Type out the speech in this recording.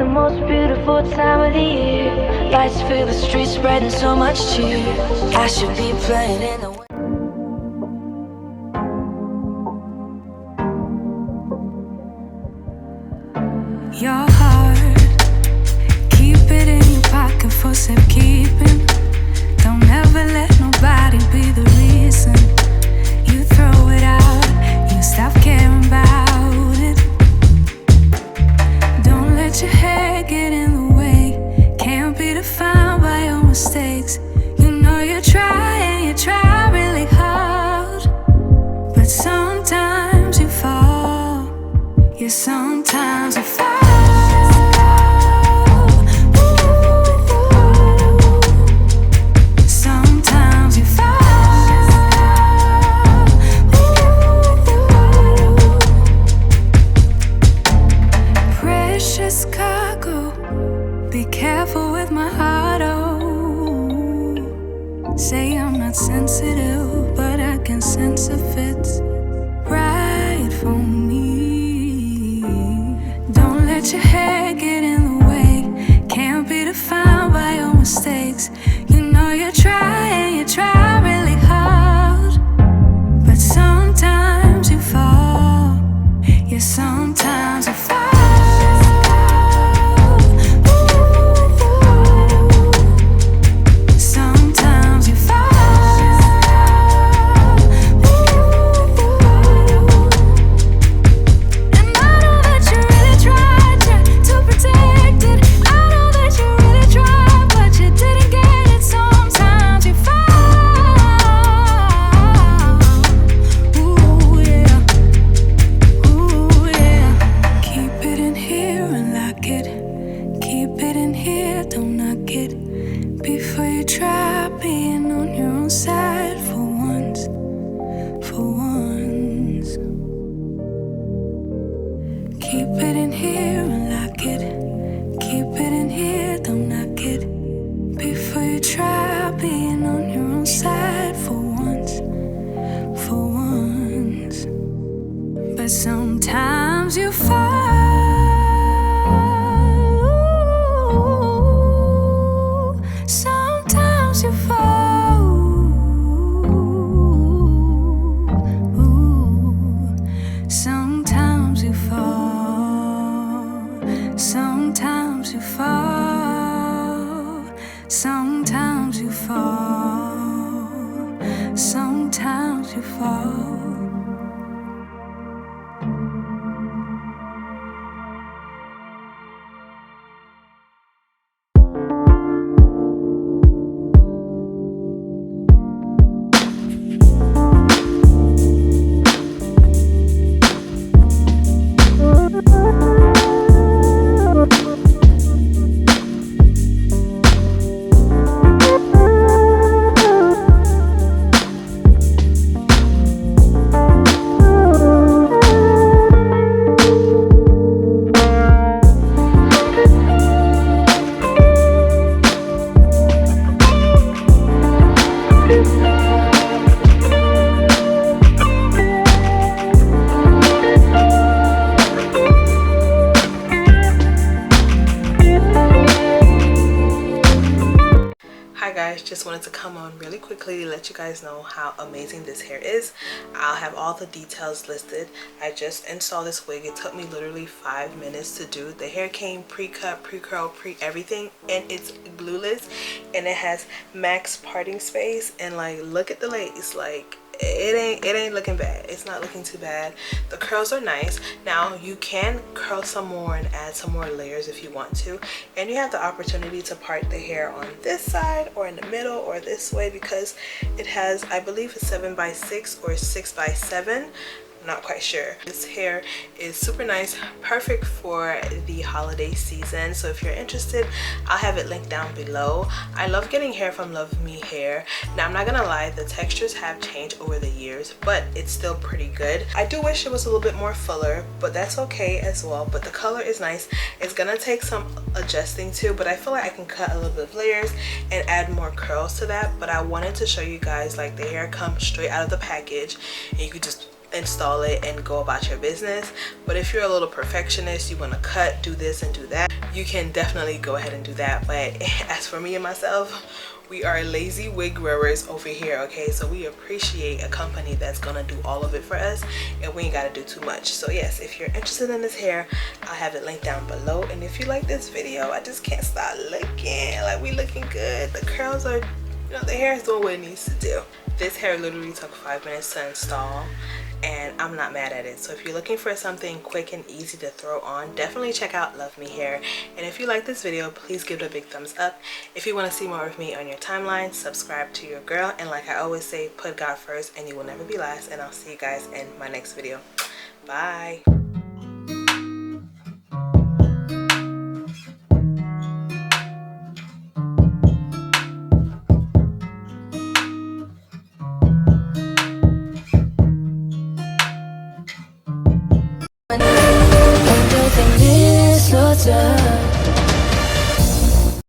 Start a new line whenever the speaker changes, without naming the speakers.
the most beautiful time of the year. Lights fill the streets, spreading so much cheer. I should be playing in the
your heart, keep it in your pocket for safekeeping. Don't ever let nobody be the reason you throw it out, you stop caring about it. Don't let your hair get in the way, can't be defined by your mistakes. You know you try really hard, but sometimes you fall. Yeah, sometimes you fall. Say I'm not sensitive, but I can sense if it's right for me. Don't let your hair get in the way, can't be defined by your mistakes. You know you try really hard, but sometimes you fall. Yeah, sometimes you fall. Sometimes you fall. Sometimes you fall. Sometimes you fall. Sometimes you fall. Sometimes you fall. Sometimes you fall.
Just wanted to come on really quickly to let you guys know how amazing this hair is. I'll have all the details listed. I just installed this wig. It took me literally 5 minutes to do. The hair came pre-cut, pre-curl, pre-everything, and it's glueless, and it has max parting space. And like, look at the lace, like it ain't looking bad. It's not looking too bad. The curls are nice. Now you can curl some more and add some more layers if you want to, and you have the opportunity to part the hair on this side or in the middle or this way, because it has, I believe, a 7x6 or 6x7. Not quite sure. This hair is super nice, perfect for the holiday season. So if you're interested, I'll have it linked down below. I love getting hair from Luvme hair. Now I'm not gonna lie, the textures have changed over the years, but it's still pretty good. I do wish it was a little bit more fuller, but that's okay as well. But the color is nice. It's gonna take some adjusting to, but I feel like I can cut a little bit of layers and add more curls to that. But I wanted to show you guys, like, the hair comes straight out of the package and you could just install it and go about your business. But if you're a little perfectionist, you want to cut, do this and do that, you can definitely go ahead and do that. But as for me and myself, we are lazy wig wearers over here, okay? So we appreciate a company that's gonna do all of it for us, and we ain't gotta do too much. So yes, if you're interested in this hair, I'll have it linked down below. And if you like this video, I just can't stop looking. Like, we looking good. The curls are, you know, the hair is doing what it needs to do. This hair literally took 5 minutes to install, and I'm not mad at it. So if you're looking for something quick and easy to throw on, definitely check out Luvme Hair. And if you like this video, please give it a big thumbs up. If you want to see more of me on your timeline, subscribe to your girl. And like I always say, put God first and you will never be last. And I'll see you guys in my next video. Bye.
Under the mistletoe